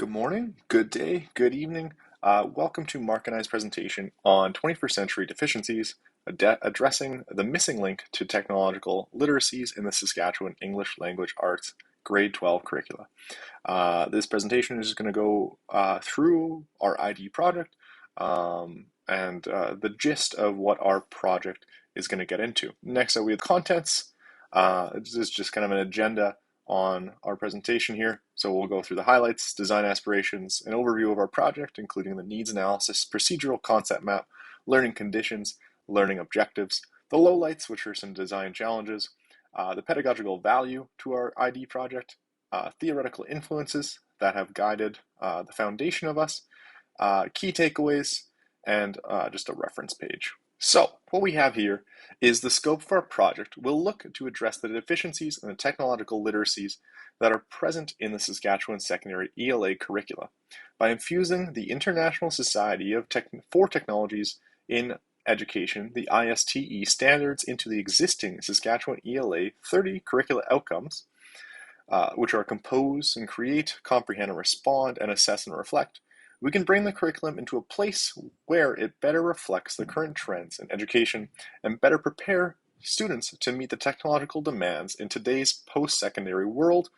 Good morning, good day, good evening. Welcome to Mark and I's presentation on 21st century deficiencies, addressing the missing link to technological literacies in the Saskatchewan English Language Arts grade 12 curricula. This presentation is going to go through our ID project and the gist of what our project is going to get into. Next up, we have contents. This is just kind of an agenda on our presentation here. So we'll go through the highlights, design aspirations, an overview of our project, including the needs analysis, procedural concept map, learning conditions, learning objectives, the lowlights, which are some design challenges, the pedagogical value to our ID project, theoretical influences that have guided the foundation of us, key takeaways, and just a reference page. So what we have here is the scope for our project. We'll look to address the deficiencies and the technological literacies that are present in the Saskatchewan secondary ELA curricula by infusing the International Society for Technologies in Education, the ISTE standards, into the existing Saskatchewan ELA 30 curricula outcomes, which are compose and create, comprehend and respond, and assess and reflect. We can bring the curriculum into a place where it better reflects the current trends in education and better prepare students to meet the technological demands in today's post-secondary world.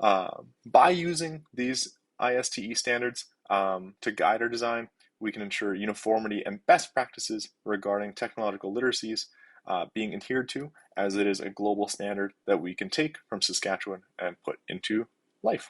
By using these ISTE standards to guide our design, we can ensure uniformity and best practices regarding technological literacies being adhered to, as it is a global standard that we can take from Saskatchewan and put into life.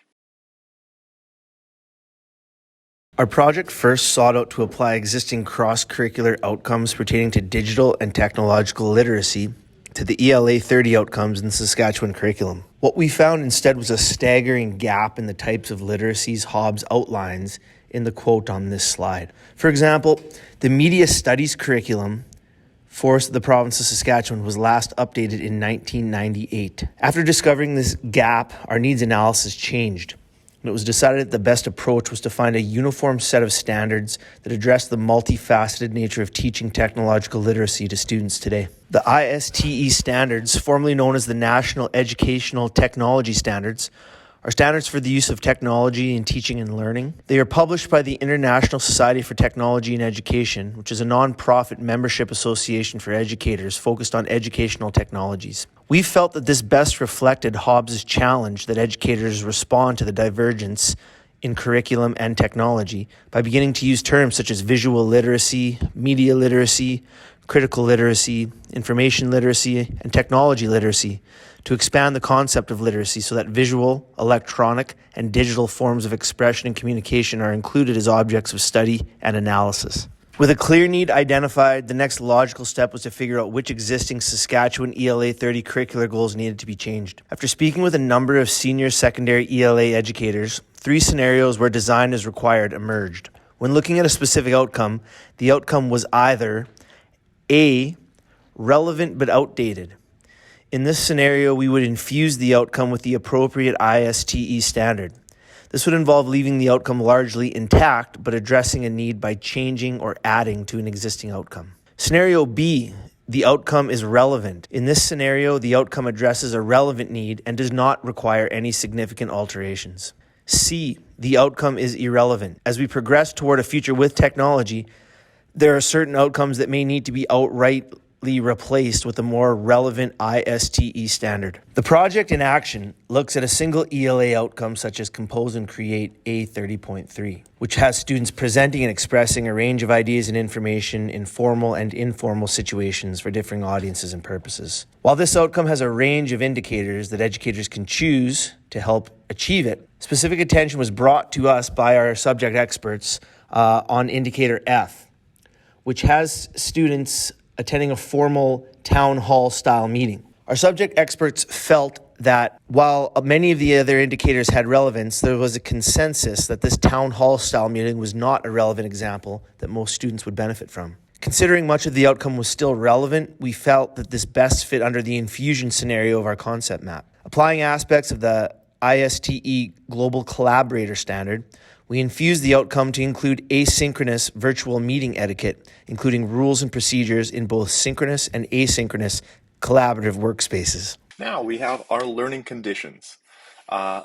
Our project first sought out to apply existing cross-curricular outcomes pertaining to digital and technological literacy to the ELA 30 outcomes in the Saskatchewan curriculum. What we found instead was a staggering gap in the types of literacies Hobbs outlines in the quote on this slide. For example, the media studies curriculum for the province of Saskatchewan was last updated in 1998. After discovering this gap, our needs analysis changed. And it was decided that the best approach was to find a uniform set of standards that address the multifaceted nature of teaching technological literacy to students today. The ISTE standards, formerly known as the National Educational Technology Standards, are standards for the use of technology in teaching and learning. They are published by the International Society for Technology and Education, which is a non-profit membership association for educators focused on educational technologies. We felt that this best reflected Hobbs' challenge that educators respond to the divergence in curriculum and technology by beginning to use terms such as visual literacy, media literacy, critical literacy, information literacy, and technology literacy to expand the concept of literacy so that visual, electronic, and digital forms of expression and communication are included as objects of study and analysis. With a clear need identified, the next logical step was to figure out which existing Saskatchewan ELA 30 curricular goals needed to be changed. After speaking with a number of senior secondary ELA educators, 3 scenarios where design is required emerged. When looking at a specific outcome, the outcome was either A, relevant but outdated. In this scenario, we would infuse the outcome with the appropriate ISTE standard. This would involve leaving the outcome largely intact, but addressing a need by changing or adding to an existing outcome. Scenario B, the outcome is relevant. In this scenario, the outcome addresses a relevant need and does not require any significant alterations. C, the outcome is irrelevant. As we progress toward a future with technology, there are certain outcomes that may need to be outrightly replaced with a more relevant ISTE standard. The project in action looks at a single ELA outcome such as Compose and Create A30.3, which has students presenting and expressing a range of ideas and information in formal and informal situations for differing audiences and purposes. While this outcome has a range of indicators that educators can choose to help achieve it, specific attention was brought to us by our subject experts on indicator F, which has students attending a formal town hall style meeting. Our subject experts felt that while many of the other indicators had relevance, there was a consensus that this town hall style meeting was not a relevant example that most students would benefit from. Considering much of the outcome was still relevant, we felt that this best fit under the infusion scenario of our concept map. Applying aspects of the ISTE Global Collaborator Standard, we infused the outcome to include asynchronous virtual meeting etiquette, including rules and procedures in both synchronous and asynchronous collaborative workspaces. Now we have our learning conditions.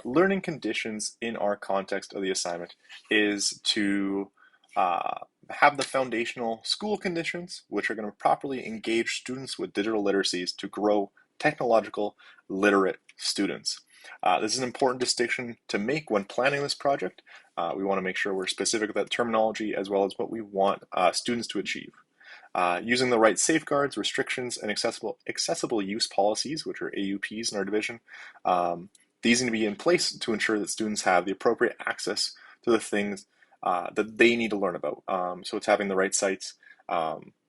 Learning conditions in our context of the assignment is to have the foundational school conditions, which are going to properly engage students with digital literacies to grow technological literate students. This is an important distinction to make when planning this project. We want to make sure we're specific with that terminology as well as what we want students to achieve. Using the right safeguards, restrictions, and accessible use policies, which are AUPs in our division, these need to be in place to ensure that students have the appropriate access to the things that they need to learn about. So it's having the right sites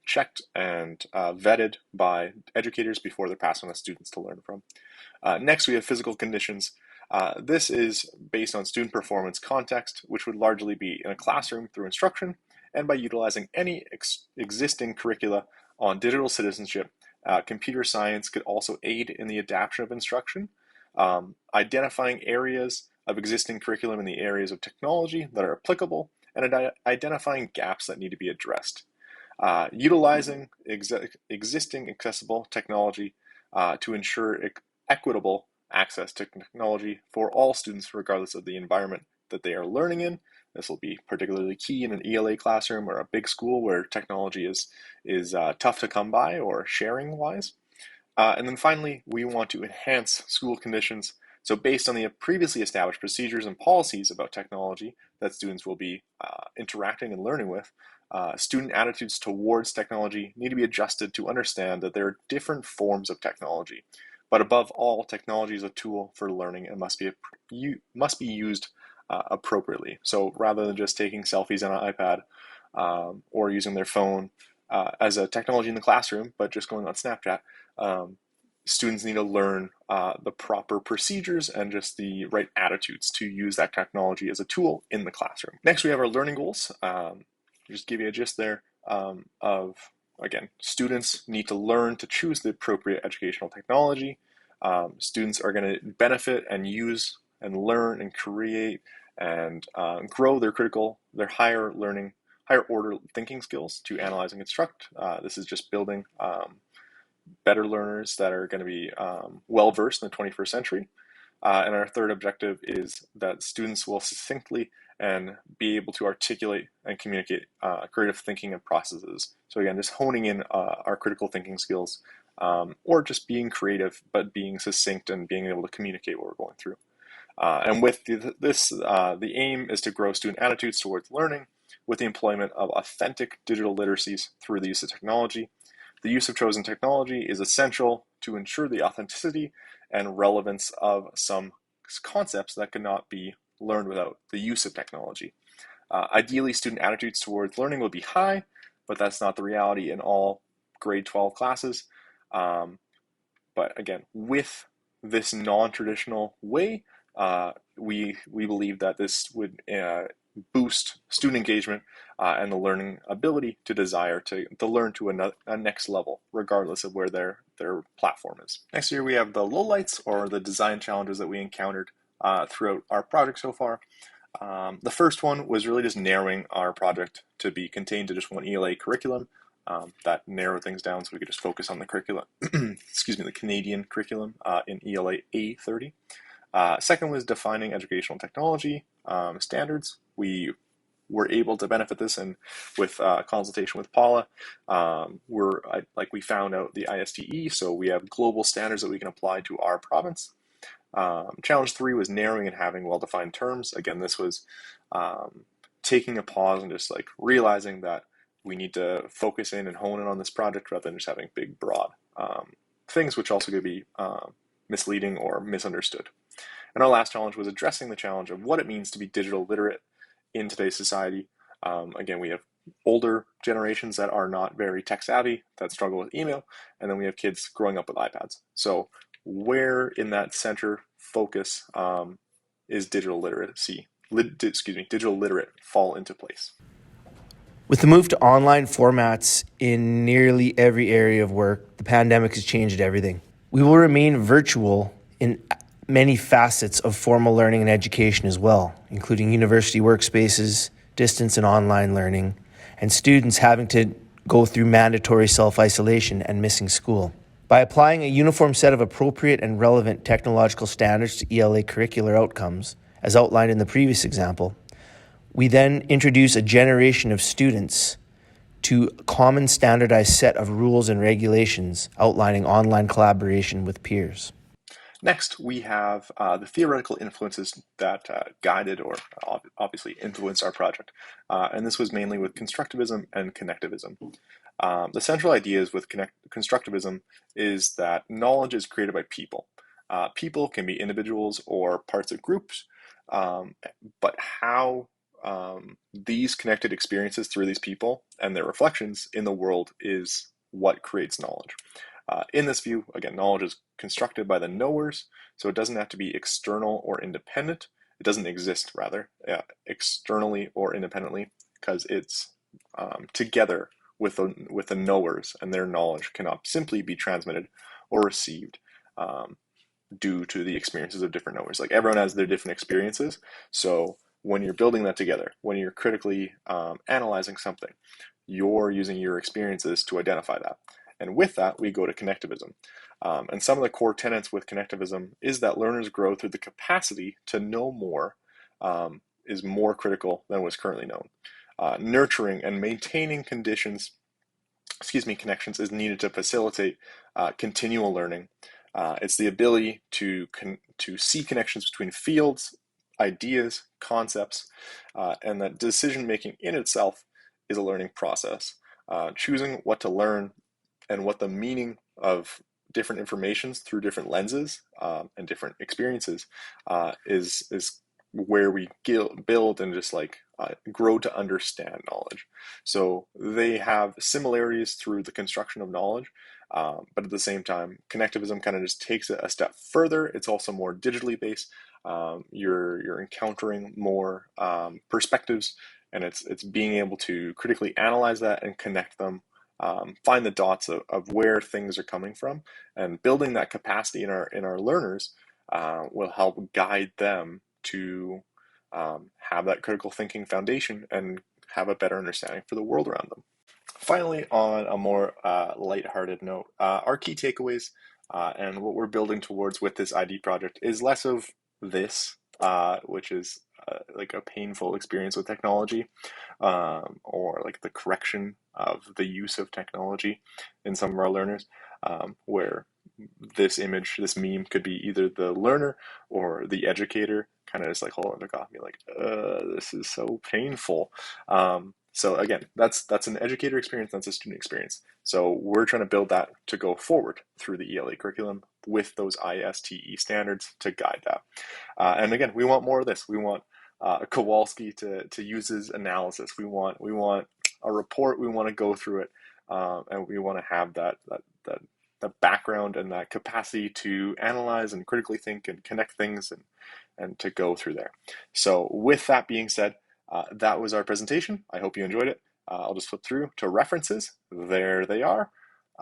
checked and vetted by educators before they're passed on to students to learn from. Next, we have physical conditions. This is based on student performance context, which would largely be in a classroom through instruction and by utilizing any existing curricula on digital citizenship. Computer science could also aid in the adaptation of instruction, identifying areas of existing curriculum in the areas of technology that are applicable, and identifying gaps that need to be addressed. Utilizing existing accessible technology to ensure equitable access to technology for all students, regardless of the environment that they are learning in. This will be particularly key in an ELA classroom or a big school where technology is tough to come by or sharing wise. And then finally, we want to enhance school conditions. So based on the previously established procedures and policies about technology that students will be interacting and learning with, student attitudes towards technology need to be adjusted to understand that there are different forms of technology. But above all, technology is a tool for learning and must be used appropriately. So rather than just taking selfies on an iPad or using their phone as a technology in the classroom, but just going on Snapchat, students need to learn the proper procedures and just the right attitudes to use that technology as a tool in the classroom. Next, we have our learning goals. Just give you a gist there of, again, students need to learn to choose the appropriate educational technology. Students are going to benefit and use and learn and create and grow their higher order thinking skills to analyze and construct. This is just building better learners that are going to be well versed in the 21st century. And our third objective is that students will succinctly and be able to articulate and communicate creative thinking and processes. So again, just honing in our critical thinking skills, or just being creative, but being succinct and being able to communicate what we're going through. And with the aim is to grow student attitudes towards learning with the employment of authentic digital literacies through the use of technology. The use of chosen technology is essential to ensure the authenticity and relevance of some concepts that cannot be learned without the use of technology. Ideally, student attitudes towards learning will be high, but that's not the reality in all grade 12 classes. But again, with this non-traditional way, we believe that this would boost student engagement and the learning ability to desire to learn to a next level, regardless of where their platform is. Next here we have the lowlights, or the design challenges that we encountered throughout our project so far. The first one was really just narrowing our project to be contained to just one ELA curriculum. That narrowed things down so we could just focus on the curriculum, the Canadian curriculum in ELA A30. Second was defining educational technology standards. We were able to benefit this, and with consultation with Paula, we found out the ISTE, so we have global standards that we can apply to our province. Challenge 3 was narrowing and having well-defined terms. Again, this was taking a pause and just realizing that we need to focus in and hone in on this project rather than just having big, broad things, which also could be misleading or misunderstood. And our last challenge was addressing the challenge of what it means to be digital literate in today's society. Again, we have older generations that are not very tech savvy, that struggle with email, and then we have kids growing up with iPads. So where in that center focus is digital literate fall into place? With the move to online formats in nearly every area of work, the pandemic has changed everything. We will remain virtual in many facets of formal learning and education as well, including university workspaces, distance and online learning, and students having to go through mandatory self-isolation and missing school. By applying a uniform set of appropriate and relevant technological standards to ELA curricular outcomes, as outlined in the previous example, we then introduce a generation of students to a common standardized set of rules and regulations outlining online collaboration with peers. Next, we have the theoretical influences that guided or obviously influenced our project. And this was mainly with constructivism and connectivism. The central ideas with constructivism is that knowledge is created by people. People can be individuals or parts of groups, but how these connected experiences through these people and their reflections in the world is what creates knowledge. In this view, again, knowledge is constructed by the knowers, so it doesn't have to be external or independent. It doesn't exist, rather, externally or independently, because it's together with the knowers, and their knowledge cannot simply be transmitted or received due to the experiences of different knowers. Like everyone has their different experiences, so when you're building that together, when you're critically analyzing something, you're using your experiences to identify that. And with that, we go to connectivism. And some of the core tenets with connectivism is that learners grow through the capacity to know more is more critical than was currently known. Nurturing and maintaining connections is needed to facilitate continual learning. It's the ability to see connections between fields, ideas, concepts, and that decision making in itself is a learning process. Choosing what to learn and what the meaning of different informations through different lenses and different experiences is where we build and just like grow to understand knowledge. So they have similarities through the construction of knowledge, but at the same time, connectivism kind of just takes it a step further. It's also more digitally based. You're encountering more perspectives, and it's being able to critically analyze that and connect them, find the dots of where things are coming from, and building that capacity in our learners will help guide them to have that critical thinking foundation and have a better understanding for the world around them. Finally, on a more lighthearted note, our key takeaways and what we're building towards with this ID project is less of this, which is like a painful experience with technology, or like the correction of the use of technology in some of our learners, where this image, this meme could be either the learner or the educator kind of just like holding their coffee like, this is so painful. So again, that's an educator experience, that's a student experience. So we're trying to build that to go forward through the ELA curriculum with those ISTE standards to guide that. And again, we want more of this. We want Kowalski to use his analysis. We want a report. We want to go through it, and we want to have that background and that capacity to analyze and critically think and connect things and to go through there. So with that being said, that was our presentation. I hope you enjoyed it. I'll just flip through to references. There they are.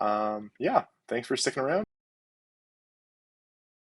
Yeah, thanks for sticking around.